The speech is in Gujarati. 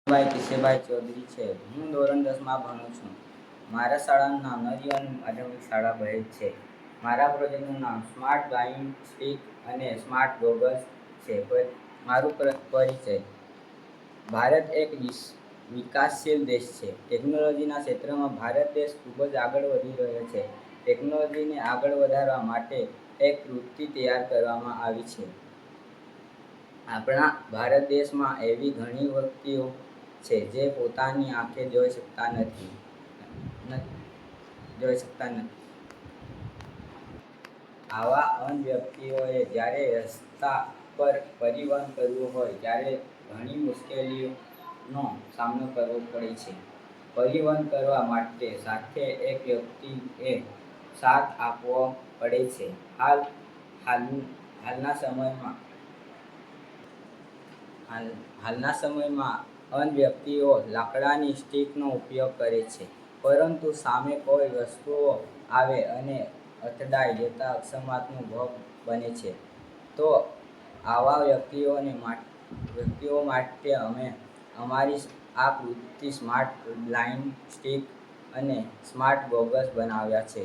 ભાઈ કિશોરભાઈ ચૌધરી છે. હું ધોરણ 10માં ભણું છું. મારા શાળાનું નામ નવજીવન માધ્યમિક શાળા ભેજ છે. મારા પ્રોજેક્ટનું નામ સ્માર્ટ બ્લાઇન્ડ સ્ટીક અને સ્માર્ટ ગોગલ્સ છે. મારું પરિચય: ભારત એક વિકાસશીલ દેશ છે. ટેકનોલોજીના ક્ષેત્રમાં ભારત દેશ ખૂબ જ આગળ વધી રહ્યો છે. ટેકનોલોજીને આગળ વધારવા માટે એક વૃત્તિ તૈયાર કરવામાં આવી છે. આપણા ભારત દેશમાં એવી ઘણી વ્યક્તિઓ છે જે પોતાની આંખે જોઈ શકતા નથી. આવા અંધ વ્યક્તિઓએ જ્યારે રસ્તા પર પરિવહન કરવું હોય ત્યારે ઘણી મુશ્કેલીઓનો સામનો કરવો પડે છે. પરિવહન કરવા માટે સાથે એક વ્યક્તિએ સાથ આપવો પડે છે. હાલના સમયમાં અંધ વ્યક્તિઓ લાકડાની સ્ટીકનો ઉપયોગ કરે છે, પરંતુ સામે કોઈ વસ્તુઓ આવે અને અથડાઈ જતા અકસ્માતનો ભોગ બને છે. તો આવા વ્યક્તિઓ માટે અમે અમારી આ વૃત્તિ સ્માર્ટ બ્લાઇન્ડ સ્ટીક અને સ્માર્ટ ગોગલ્સ બનાવ્યા છે.